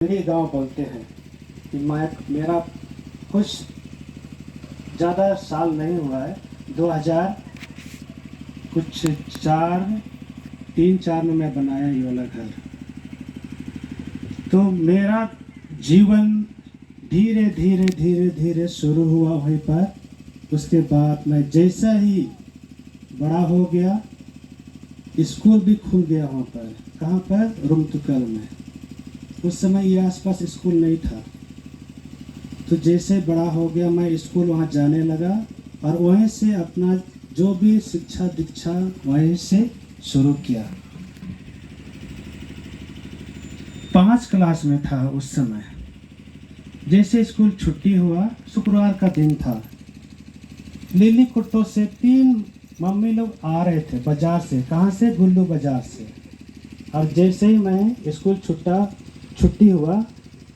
मेरे गांव बोलते हैं कि मेरा कुछ ज़्यादा साल नहीं हुआ है, 2000 कुछ 3-4 में मैं बनाया ये वाला घर। तो मेरा जीवन धीरे धीरे धीरे धीरे शुरू हुआ वहीं पर। उसके बाद मैं जैसा ही बड़ा हो गया, स्कूल भी खुल गया वहाँ पर। कहाँ पर? रुमतुकल में। उस समय ये आसपास स्कूल नहीं था। तो जैसे बड़ा हो गया मैं स्कूल वहाँ जाने लगा और वहीं से अपना जो भी शिक्षा दीक्षा वहीं से शुरू किया। 5 क्लास में था उस समय। जैसे स्कूल छुट्टी हुआ, शुक्रवार का दिन था, लिली कुट्टो से 3 मम्मी लोग आ रहे थे बाजार से। कहाँ से? गुल्लू बाजार से। और जैसे ही मैं स्कूल छुट्टी हुआ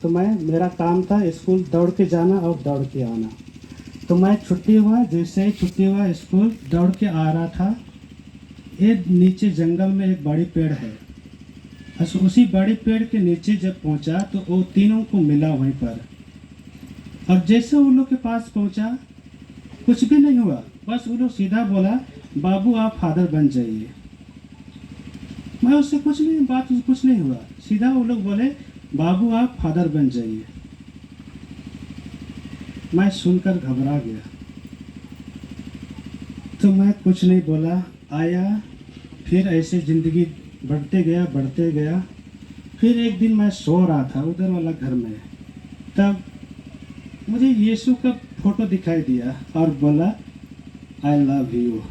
तो मेरा काम था स्कूल दौड़ के जाना और दौड़ के आना। तो मैं जैसे ही छुट्टी हुआ स्कूल दौड़ के आ रहा था। एक नीचे जंगल में एक बड़ी पेड़ है। उसी बड़ी पेड़ के नीचे जब पहुंचा तो वो तीनों को मिला वहीं पर। और जैसे उन लोग के पास पहुंचा, कुछ भी नहीं हुआ, बस वो लोग सीधा बोला, बाबू आप फादर बन जाइए। मैं उससे कुछ नहीं हुआ, सीधा वो लोग बोले, बाबू आप फादर बन जाइए। मैं सुनकर घबरा गया, तो मैं कुछ नहीं बोला, आया। फिर ऐसे ज़िंदगी बढ़ते गया। फिर एक दिन मैं सो रहा था उधर वाला घर में, तब मुझे यीशु का फोटो दिखाई दिया और बोला, आई लव यू।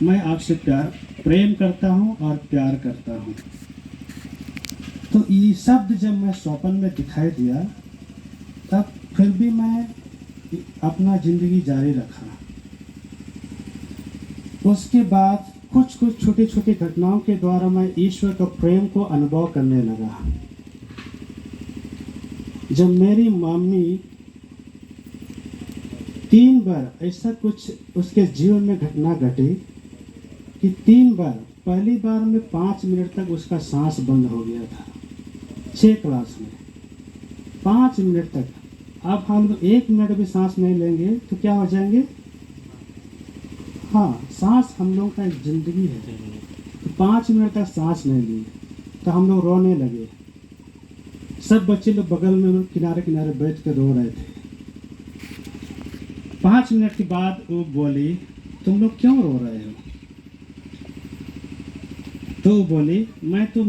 मैं आपसे प्रेम करता हूँ और प्यार करता हूँ। तो ये शब्द जब मैं स्वप्न में दिखाई दिया, तब फिर भी मैं अपना ज़िंदगी जारी रखा। उसके बाद कुछ छोटी छोटी घटनाओं के द्वारा मैं ईश्वर का प्रेम को अनुभव करने लगा। जब मेरी मम्मी 3 बार ऐसा कुछ उसके जीवन में घटना घटी कि 3 बार, पहली बार में 5 मिनट तक उसका सांस बंद हो गया था 6 क्लास में। 5 मिनट तक। अब हम लोग 1 मिनट भी सांस नहीं लेंगे तो क्या हो जाएंगे? हाँ, सांस हम लोग का एक जिंदगी है। तो 5 मिनट तक सांस नहीं ली तो हम लोग रोने लगे। सब बच्चे लोग बगल में किनारे किनारे बैठ कर रो रहे थे। 5 मिनट के बाद वो बोली, तुम लोग क्यों रो रहे हो? तो वो बोली, मैं तो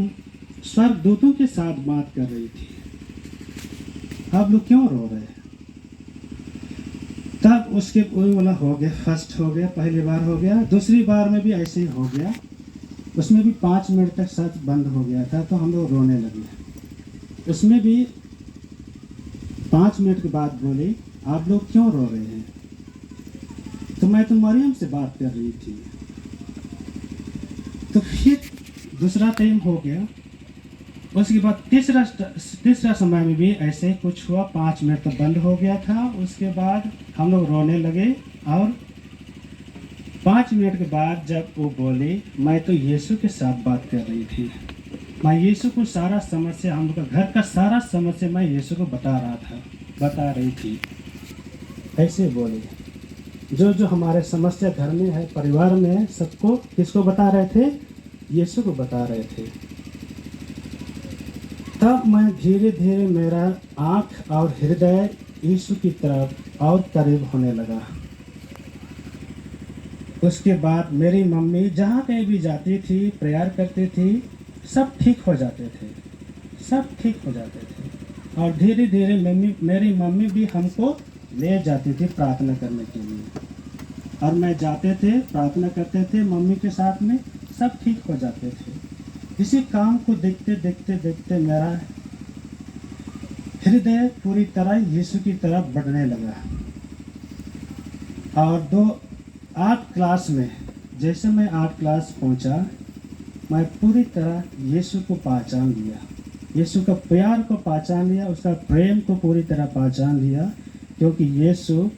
स्वर्गदूतों के साथ बात कर रही थी, आप लोग क्यों रो रहे हैं? तब उसके वाला हो गया, फर्स्ट हो गया, पहली बार हो गया। दूसरी बार में भी ऐसे ही हो गया। उसमें भी 5 मिनट तक सांस बंद हो गया था तो हम लोग रोने लगे। उसमें भी 5 मिनट के बाद बोली, आप लोग क्यों रो रहे हैं? तो मैं तो मरियम से बात कर रही थी। तो फिर दूसरा टाइम हो गया। उसके बाद तीसरा समय में भी ऐसे कुछ हुआ, 5 मिनट तक बंद हो गया था। उसके बाद हम लोग रोने लगे और 5 मिनट के बाद जब वो बोली, मैं तो यीशु के साथ बात कर रही थी, मैं यीशु को सारा समस्या, हम लोग का घर का सारा समस्या मैं यीशु को बता रही थी। ऐसे बोले, जो हमारे समस्या घर में है, परिवार में है, सबको किसको बता रहे थे? यीशु को बता रहे थे। तब मैं धीरे धीरे मेरा आँख और हृदय यीशु की तरफ और करीब होने लगा। उसके बाद मेरी मम्मी जहाँ कहीं भी जाती थी, प्रेयर करती थी, सब ठीक हो जाते थे। और धीरे धीरे मेरी मम्मी भी हमको ले जाती थी प्रार्थना करने के लिए। और मैं जाते थे, प्रार्थना करते थे मम्मी के साथ में, सब ठीक हो जाते थे। इसी काम को देखते मेरा हृदय पूरी तरह यीशु की तरफ बढ़ने लगा। और 8 क्लास में, जैसे मैं 8 क्लास पहुंचा, मैं पूरी तरह यीशु को पहचान लिया, यीशु का प्यार को पहचान लिया, उसका प्रेम को पूरी तरह पहचान लिया। क्योंकि यीशु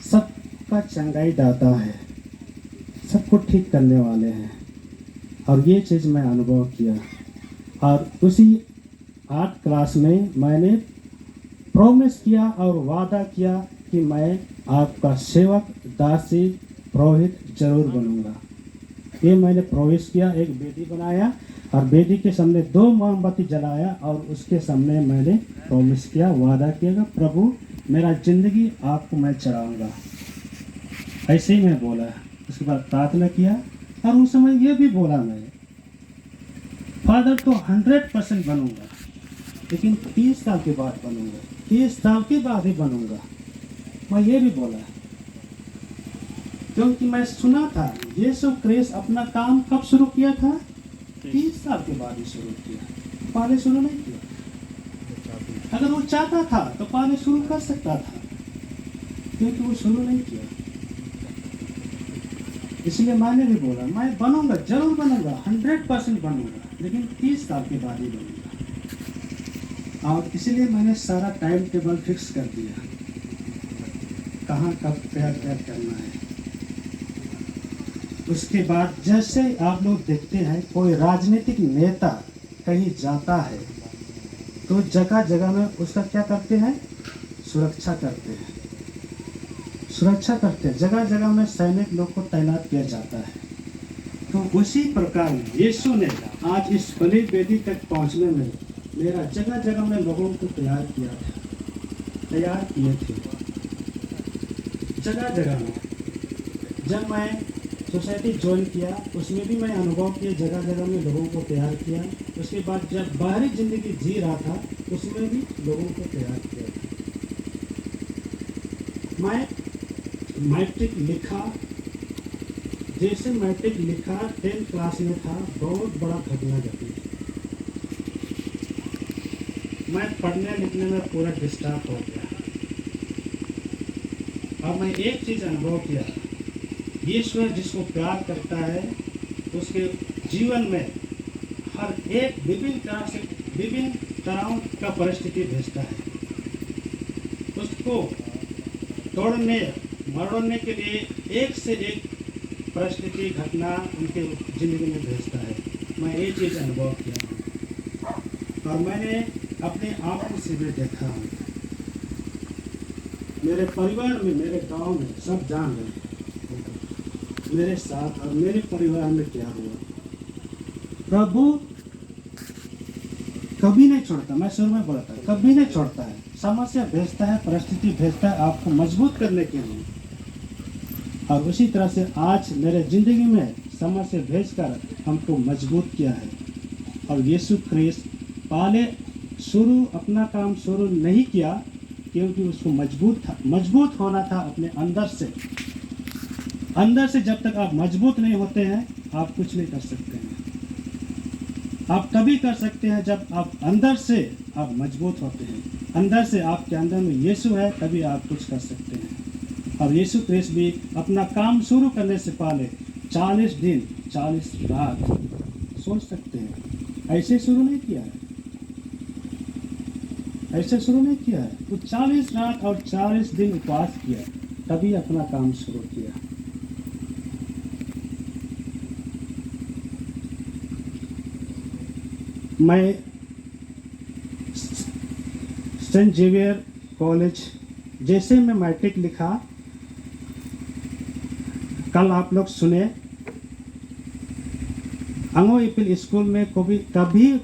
सबका चंगाई दाता है, सबको ठीक करने वाले हैं। और ये चीज़ मैं अनुभव किया। और उसी 8 क्लास में मैंने प्रॉमिस किया और वादा किया कि मैं आपका सेवक दासी पुरोहित जरूर बनूंगा। ये मैंने प्रॉमिस किया, एक बेदी बनाया और बेदी के सामने 2 मोमबत्ती जलाया और उसके सामने मैंने प्रॉमिस किया, वादा किया कि प्रभु मेरा जिंदगी आपको मैं चढ़ाऊंगा। ऐसे ही मैं बोला। उसके बाद प्रार्थना किया और उस समय ये भी बोला मैं फादर तो 100% बनूंगा, लेकिन 30 साल के बाद बनूंगा, 30 साल के बाद ही बनूंगा। मैं ये भी बोला क्योंकि मैं सुना था यीशु क्रिस्ट अपना काम कब शुरू किया था? 30 साल के बाद ही शुरू किया, पहले शुरू नहीं किया। अगर वो चाहता था तो पहले शुरू कर सकता था, क्योंकि वो शुरू नहीं किया। इसलिए मैंने भी बोला मैं बनूंगा, जरूर बनूंगा, 100% बनूंगा, लेकिन 30 साल के बाद ही बनूंगा। और इसलिए मैंने सारा टाइम टेबल फिक्स कर दिया, कहाँ कब क्या करना है। उसके बाद जैसे आप लोग देखते हैं कोई राजनीतिक नेता कहीं जाता है तो जगह जगह में उसका क्या करते हैं? सुरक्षा करते हैं, सुरक्षा करते हैं। जगह जगह में सैनिक लोग को तैनात किया जाता है। तो उसी प्रकार यीशु ने आज इस बलि वेदी तक पहुंचने में मेरा जगह जगह में लोगों को तैयार किया था, तैयार किए थे जगह जगह में। जब मैं सोसाइटी ज्वाइन किया उसमें भी मैं अनुभव किया, जगह जगह में लोगों को तैयार किया। उसके बाद जब बाहरी जिंदगी जी रहा था उसमें भी लोगों को तैयार किया। मैं मैट्रिक लिखा, जैसे मैट्रिक लिखा 10th क्लास में था, बहुत बड़ा घटना घटी। मैं पढ़ने लिखने में पूरा डिस्टर्ब हो गया। अब मैं एक चीज़ अनुभव किया, ईश्वर जिसको प्यार करता है उसके जीवन में हर एक विभिन्न तरह का परिस्थिति भेजता है। उसको तोड़ने मरोड़ने के लिए एक से एक परिस्थिति घटना उनके जिंदगी में भेजता है। मैं ये चीज़ अनुभव किया हूँ और मैंने अपने आंखों से भी देखा हूँ। मेरे परिवार में, मेरे गांव में सब जान रहे हैं मेरे साथ और मेरे परिवार में क्या हुआ। प्रभु कभी नहीं छोड़ता, मैं शुरू में बोला था, कभी नहीं छोड़ता है। समस्या भेजता है, परिस्थिति भेजता है आपको मजबूत करने के लिए। और उसी तरह से आज मेरे जिंदगी में समस्या भेजकर हमको मजबूत किया है। और यीशु क्रिस्ट पहले अपना काम शुरू नहीं किया, क्योंकि उसको मजबूत होना था अपने अंदर से। अंदर से जब तक आप मजबूत नहीं होते हैं आप कुछ नहीं कर सकते हैं। आप तभी कर सकते हैं जब आप अंदर से आप मजबूत होते हैं। अंदर से आपके अंदर में यीशु है, तभी आप कुछ कर सकते हैं। और यीशु क्रिस्ट भी अपना काम शुरू करने से पहले 40 दिन 40 रात, सोच सकते हैं, ऐसे शुरू नहीं किया है, ऐसे शुरू नहीं किया है। तो 40 रात और 40 दिन उपवास किया, तभी अपना काम शुरू किया। मैं सेंट जेवियर कॉलेज, जैसे मैं मैट्रिक लिखा, कल आप लोग सुने अंगो इपिल स्कूल में कभी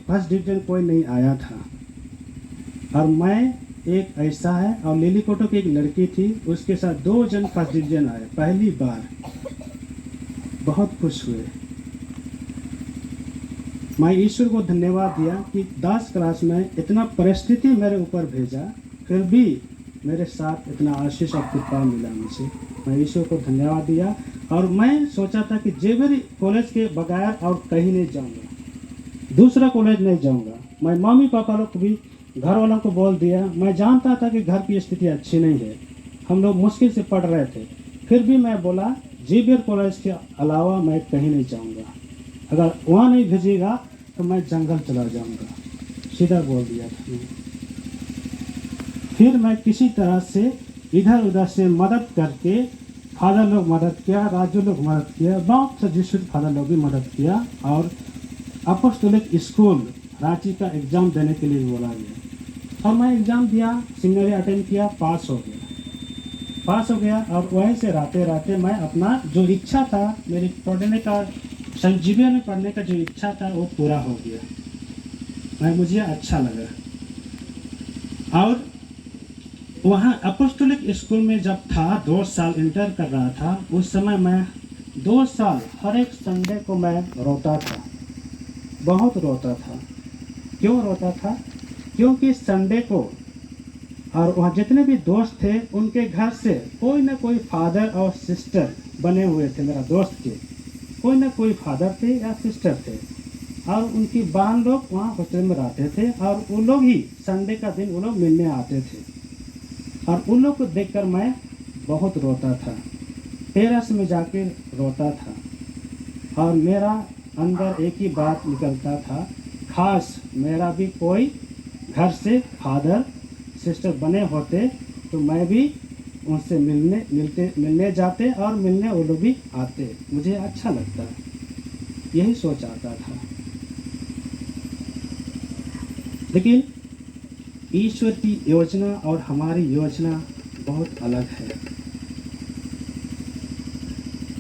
फर्स्ट डिवीजन कोई नहीं आया था। और मैं एक ऐसा है, और लिली कोटो की एक लड़की थी, उसके साथ 2 जन फर्स्ट डिवीजन आए पहली बार। बहुत खुश हुए। मैं ईश्वर को धन्यवाद दिया कि 10 क्लास में इतना परिस्थिति मेरे ऊपर भेजा, फिर भी मेरे साथ इतना आशीष और कृपा मिला मुझे। मैं ईश्वर को धन्यवाद दिया। और मैं सोचा था कि जेवियर कॉलेज के बगैर और कहीं नहीं जाऊंगा, दूसरा कॉलेज नहीं जाऊंगा। मैं मम्मी पापा लोग को भी, घर वालों को बोल दिया। मैं जानता था कि घर की स्थिति अच्छी नहीं है, हम लोग मुश्किल से पढ़ रहे थे, फिर भी मैं बोला जेवियर कॉलेज के अलावा मैं कहीं नहीं जाऊंगा। अगर वहाँ नहीं भेजेगा तो मैं जंगल चला जाऊंगा, सीधा बोल दिया था। फिर मैं किसी तरह से इधर उधर से मदद करके, फादर लोग मदद किया, राजू लोग मदद किया, बहुत से जिसुट फादर लोग भी मदद किया। और अपोस्टोलिक स्कूल रांची का एग्ज़ाम देने के लिए बोला गया और मैं एग्ज़ाम दिया, सेमिनरी अटेंड किया, पास हो गया और वहीं से रहते रहते मैं अपना जो इच्छा था, मेरी पढ़ने का, संजीविया में पढ़ने का जो इच्छा था वो पूरा हो गया। मुझे अच्छा लगा। और वहाँ अपोस्टोलिक स्कूल में जब था, 2 साल इंटर कर रहा था, उस समय मैं 2 साल हर एक संडे को मैं रोता था, बहुत रोता था। क्यों रोता था? क्योंकि संडे को और वहाँ जितने भी दोस्त थे उनके घर से कोई ना कोई फादर और सिस्टर बने हुए थे। मेरा दोस्त के कोई ना कोई फादर थे या सिस्टर थे और उनकी बहन लोग वहाँ हॉस्टल में रहते थे और वो लोग ही संडे का दिन वो लोग मिलने आते थे और उन लोग को देखकर मैं बहुत रोता था, टेरेस में जाके रोता था और मेरा अंदर एक ही बात निकलता था, खास मेरा भी कोई घर से फादर सिस्टर बने होते तो मैं भी उनसे मिलने जाते और मिलने वो लोग भी आते, मुझे अच्छा लगता, यही सोच आता था। लेकिन ईश्वर की योजना और हमारी योजना बहुत अलग है।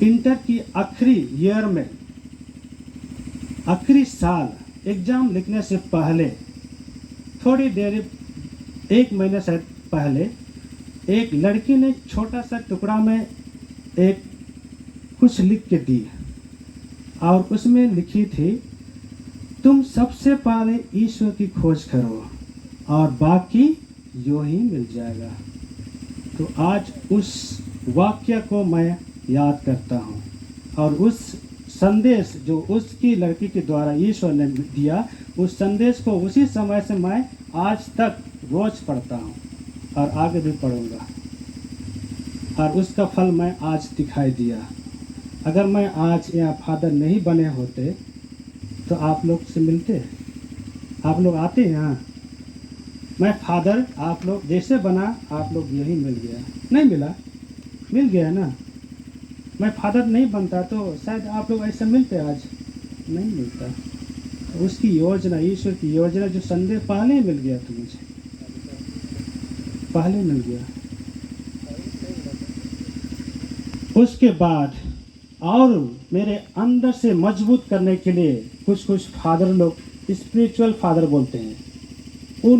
इंटर की आखिरी ईयर में, आखिरी साल एग्ज़ाम लिखने से पहले थोड़ी देर, 1 महीने से पहले, एक लड़की ने छोटा सा टुकड़ा में एक कुछ लिख के दी और उसमें लिखी थी, तुम सबसे पहले ईश्वर की खोज करो और बाकी यूं ही मिल जाएगा। तो आज उस वाक्य को मैं याद करता हूँ और उस संदेश जो उसकी लड़की के द्वारा ईश्वर ने दिया, उस संदेश को उसी समय से मैं आज तक रोज पढ़ता हूँ और आगे भी पढ़ूंगा और उसका फल मैं आज दिखाई दिया। अगर मैं आज यहाँ फादर नहीं बने होते तो आप लोग से मिलते, आप लोग आते यहाँ, मैं फादर आप लोग जैसे बना आप लोग यही मिल गया, नहीं मिला, मिल गया ना। मैं फादर नहीं बनता तो शायद आप लोग ऐसे मिलते, आज नहीं मिलता। तो उसकी योजना, ईश्वर की योजना, जो संदेश पहले ही मिल गया तो मुझे पहले मिल गया। उसके बाद और मेरे अंदर से मजबूत करने के लिए कुछ फादर लोग, स्पिरिचुअल फादर बोलते हैं, वो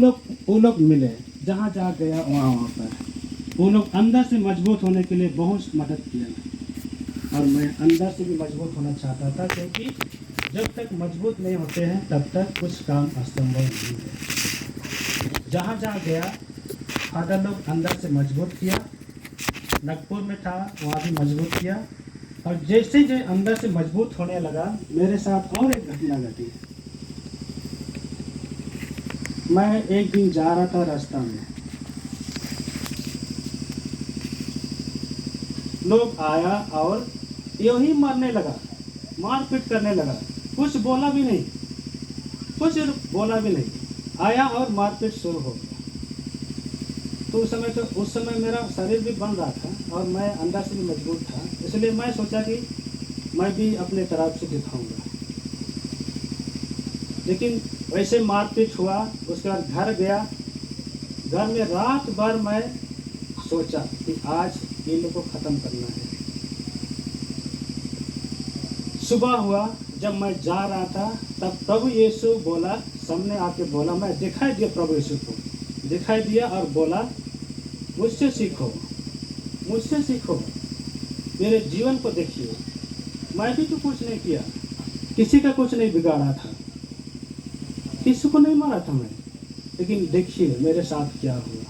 लोग मिले, जहाँ गया वहाँ पर वो लोग अंदर से मजबूत होने के लिए बहुत मदद किया और मैं अंदर से भी मजबूत होना चाहता था, क्योंकि जब तक मजबूत नहीं होते हैं तब तक कुछ काम असंभव नहीं है। जहाँ गया फादर लोग अंदर से मजबूत किया, नागपुर में था वहाँ भी मजबूत किया और जैसे अंदर से मजबूत होने लगा, मेरे साथ और एक घटना घटी। मैं एक दिन जा रहा था रास्ता में, लोग आया और यूं ही मारने लगा, मारपीट करने लगा, कुछ बोला भी नहीं, आया और मारपीट शुरू हो गया। तो उस समय मेरा शरीर भी बन रहा था और मैं अंदर से भी मजबूत था, इसलिए मैं सोचा कि मैं भी अपने तरफ से दिखाऊंगा। लेकिन वैसे मारपीट हुआ, उसके बाद घर गया, घर में रात भर मैं सोचा कि आज इन लोग को ख़त्म करना है। सुबह हुआ, जब मैं जा रहा था तब प्रभु यीशु बोला, सामने आके बोला, मैं दिखाई दिया, प्रभु यीशु को दिखाई दिया और बोला, मुझसे सीखो, मेरे जीवन को देखिए, मैं भी तो कुछ नहीं किया, किसी का कुछ नहीं बिगाड़ा था, किसी को नहीं मारा था मैं, लेकिन देखिए मेरे साथ क्या हुआ।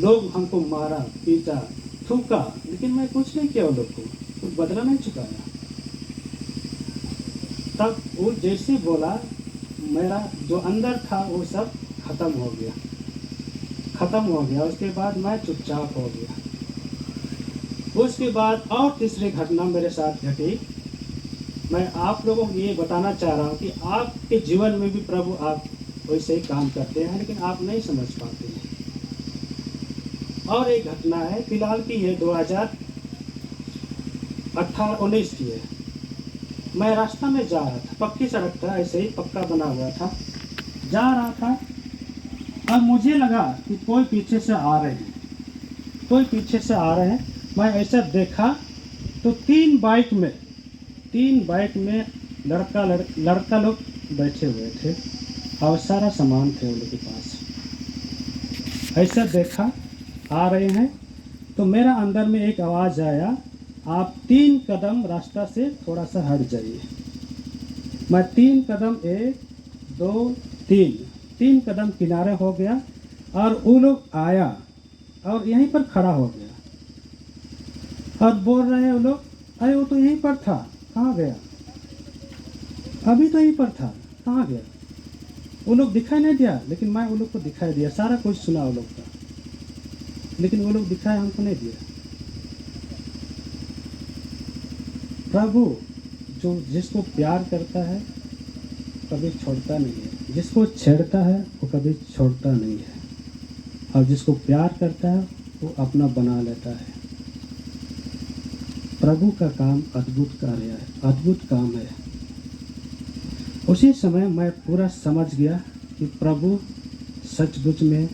लोग हमको मारा, पीटा, थूका, लेकिन मैं कुछ नहीं किया, उन लोग को कुछ बदला नहीं चुकाया। तब वो जैसे बोला, मेरा जो अंदर था वो सब खत्म हो गया। उसके बाद मैं चुपचाप हो गया। उसके बाद और तीसरी घटना मेरे साथ घटी। मैं आप लोगों को ये बताना चाह रहा हूँ कि आपके जीवन में भी प्रभु आप वैसे ही काम करते हैं, लेकिन आप नहीं समझ पाते हैं। और एक घटना है, फिलहाल की ये 2018-19 की है। मैं रास्ता में जा रहा था, पक्की सड़क था, ऐसे ही पक्का बना हुआ था। जा रहा था और मुझे लगा कि कोई पीछे से आ रहे हैं, कोई पीछे से आ रहे हैं। मैं ऐसा देखा तो तीन बाइक में लड़का लोग बैठे हुए थे और सारा सामान थे उन लोग के पास। ऐसा देखा आ रहे हैं तो मेरा अंदर में एक आवाज़ आया, आप 3 कदम रास्ता से थोड़ा सा हट जाइए। मैं 3 कदम 1 2 3 कदम किनारे हो गया और वो लोग आया और यहीं पर खड़ा हो गया और बोल रहे हैं वो लोग, अरे वो तो यहीं पर था, कहाँ गया? अभी तो यहीं पर था, कहाँ गया? वो लोग दिखाई नहीं दिया, लेकिन मैं वो लोग को दिखाई दिया। सारा कुछ सुना वो लोग का, लेकिन वो लोग दिखाई हमको नहीं दिया। प्रभु जो जिसको प्यार करता है कभी छोड़ता नहीं है, जिसको छेड़ता है वो कभी छोड़ता नहीं है, और जिसको प्यार करता है वो अपना बना लेता है। प्रभु का काम अद्भुत कार्य है, अद्भुत काम है। उसी समय मैं पूरा समझ गया कि प्रभु सचमुच में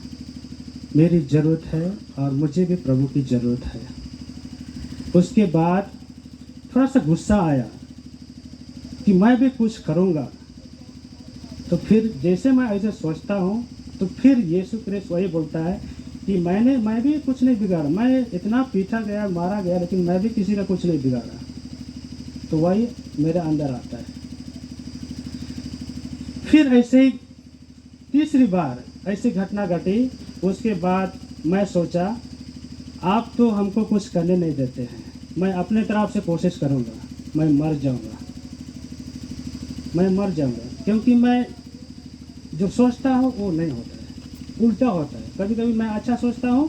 मेरी ज़रूरत है और मुझे भी प्रभु की ज़रूरत है। उसके बाद थोड़ा सा गुस्सा आया कि मैं भी कुछ करूँगा। तो फिर जैसे मैं ऐसे सोचता हूँ तो फिर यीशु क्रिस्ट वही बोलता है कि मैं भी कुछ नहीं बिगाड़ा, मैं इतना पीटा गया, मारा गया, लेकिन मैं भी किसी का कुछ नहीं बिगाड़ा। तो वही मेरे अंदर आता है। फिर ऐसे ही तीसरी बार ऐसी घटना घटी। उसके बाद मैं सोचा आप तो हमको कुछ करने नहीं देते हैं, मैं अपने तरफ से कोशिश करूँगा, मैं मर जाऊँगा, क्योंकि मैं जो सोचता हूँ वो नहीं होता है, उल्टा होता है। कभी कभी मैं अच्छा सोचता हूँ,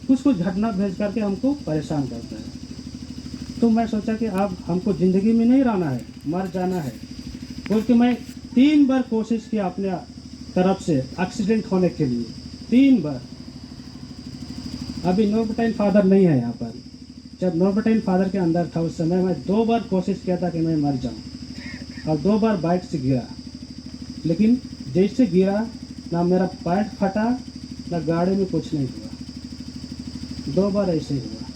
कुछ घटना भेज करके हमको परेशान करता है। तो मैं सोचा कि अब हमको ज़िंदगी में नहीं रहना है, मर जाना है। बल्कि मैं 3 बार कोशिश किया अपने तरफ से एक्सीडेंट होने के लिए, 3 बार। अभी नोबटाइन फादर नहीं है यहाँ पर। जब नोबटाइन फादर के अंदर था उस समय मैं 2 बार कोशिश किया था कि मैं मर जाऊँ, और 2 बार बाइक से गिरा। लेकिन जैसे गिरा ना मेरा पैर फटा, ना गाड़ी में कुछ नहीं हुआ। 2 बार ऐसे ही हुआ,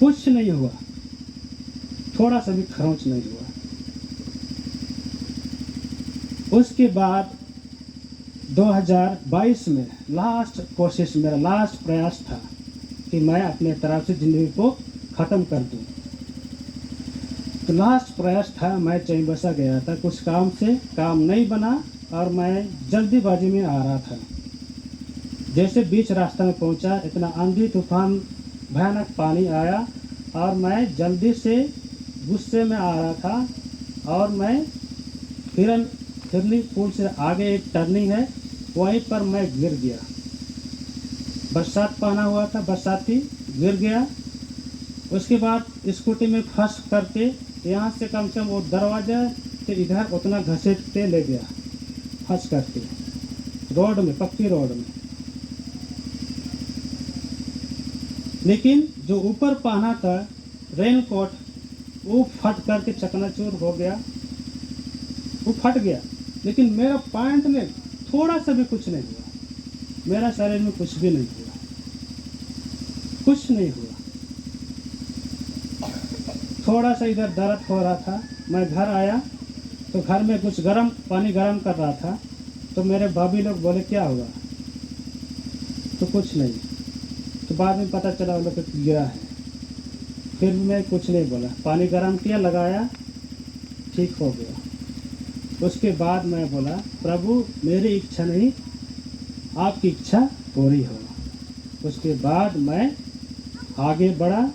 कुछ नहीं हुआ, थोड़ा सा भी खरोंच नहीं हुआ। उसके बाद 2022 में लास्ट कोशिश, मेरा लास्ट प्रयास था कि मैं अपने तरफ से ज़िंदगी को ख़त्म कर दूं। तो लास्ट प्रयास था, मैं चैनबसा गया था कुछ काम से, काम नहीं बना और मैं जल्दीबाजी में आ रहा था। जैसे बीच रास्ता में पहुंचा, इतना आंधी तूफान भयानक पानी आया और मैं जल्दी से गुस्से में आ रहा था। और मैं फिरनी पुल से आगे एक टर्निंग है, वहीं पर मैं गिर गया। बरसात पहना हुआ था, बरसाती, गिर गया। उसके बाद स्कूटी में फंस करके यहाँ से कम से कम वो दरवाजा से इधर उतना घसीटते ले गया, फंस करके रोड में, पक्की रोड में। लेकिन जो ऊपर पहना था रेन कोट, वो फट करके चकनाचूर हो गया, वो फट गया। लेकिन मेरा पैंट में थोड़ा सा भी कुछ नहीं हुआ, मेरा शरीर में कुछ भी नहीं हुआ, कुछ नहीं हुआ। थोड़ा सा इधर दर्द हो रहा था। मैं घर आया तो घर में कुछ पानी गर्म कर रहा था, तो मेरे भाभी लोग बोले क्या हुआ? तो कुछ नहीं। तो बाद में पता चला वो लोग गिरा है। फिर मैं कुछ नहीं बोला, पानी गर्म किया, लगाया, ठीक हो गया। उसके बाद मैं बोला, प्रभु मेरी इच्छा नहीं, आपकी इच्छा पूरी हो। उसके बाद मैं आगे बढ़ा।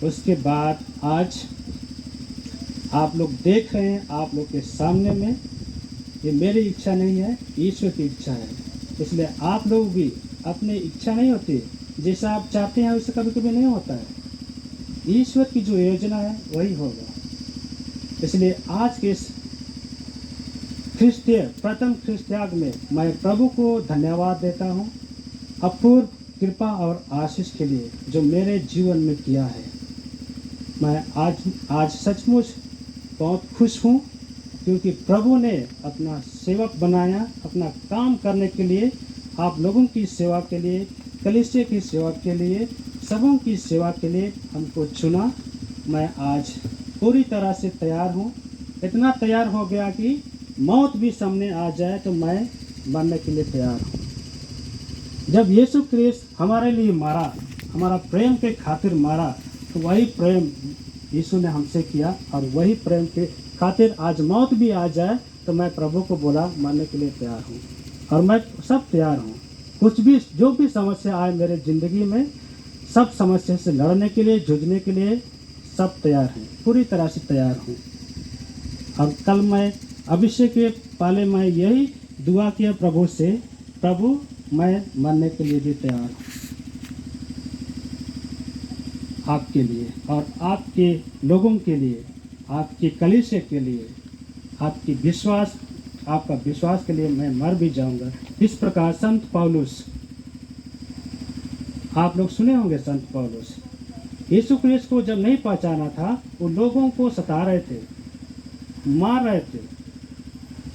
उसके बाद आज आप लोग देख रहे हैं, आप लोग के सामने में, ये मेरी इच्छा नहीं है, ईश्वर की इच्छा है। इसलिए आप लोग भी, अपनी इच्छा नहीं होती, जैसा आप चाहते हैं वैसे कभी कभी नहीं होता है। ईश्वर की जो योजना है वही होगा। इसलिए आज के इस प्रथम ख्रिस्त्याग में मैं प्रभु को धन्यवाद देता हूँ, अपूर्व कृपा और आशीष के लिए जो मेरे जीवन में किया है। मैं आज सचमुच बहुत खुश हूँ क्योंकि प्रभु ने अपना सेवक बनाया अपना काम करने के लिए, आप लोगों की सेवा के लिए, कलीसिया की सेवा के लिए, सबों की सेवा के लिए हमको चुना। मैं आज पूरी तरह से तैयार हूँ, इतना तैयार हो गया कि मौत भी सामने आ जाए तो मैं मरने के लिए तैयार हूँ। जब यीशु क्रिस्ट हमारे लिए मारा, हमारा प्रेम के खातिर मारा, तो वही प्रेम यीशु ने हमसे किया और वही प्रेम के खातिर आज मौत भी आ जाए तो मैं प्रभु को बोला मरने के लिए तैयार हूँ। और मैं सब तैयार हूँ, कुछ भी जो भी समस्या आए मेरे ज़िंदगी में, सब समस्या से लड़ने के लिए, जूझने के लिए सब तैयार हैं, पूरी तरह से तैयार हूँ। और कल मैं अभिषेक के पहले मैं यही दुआ किया प्रभु से, प्रभु मैं मरने के लिए भी तैयार हूँ आपके लिए और आपके लोगों के लिए, आपके कलीसिया के लिए, आपकी विश्वास, आपका विश्वास के लिए मैं मर भी जाऊंगा। इस प्रकार संत पौलुस, आप लोग सुने होंगे संत पौलुस, यीशु क्रिस्ट को जब नहीं पहचाना था वो लोगों को सता रहे थे, मार रहे थे,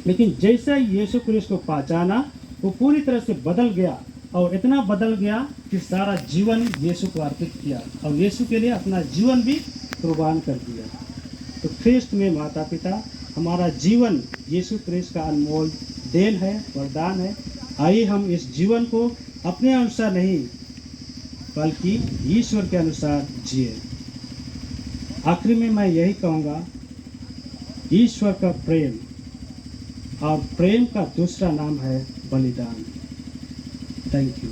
लेकिन जैसे ही यीशु क्रिस्ट को पहचाना वो पूरी तरह से बदल गया और इतना बदल गया कि सारा जीवन यीशु को अर्पित किया और यीशु के लिए अपना जीवन भी कुर्बान कर दिया। तो ख्रिस्त में माता पिता, हमारा जीवन यीशु क्रिस्त का अनमोल देन है, वरदान है। आइए हम इस जीवन को अपने अनुसार नहीं बल्कि ईश्वर के अनुसार जिए। आखिरी में मैं यही कहूँगा, ईश्वर का प्रेम और प्रेम का दूसरा नाम है बलिदान। Thank you.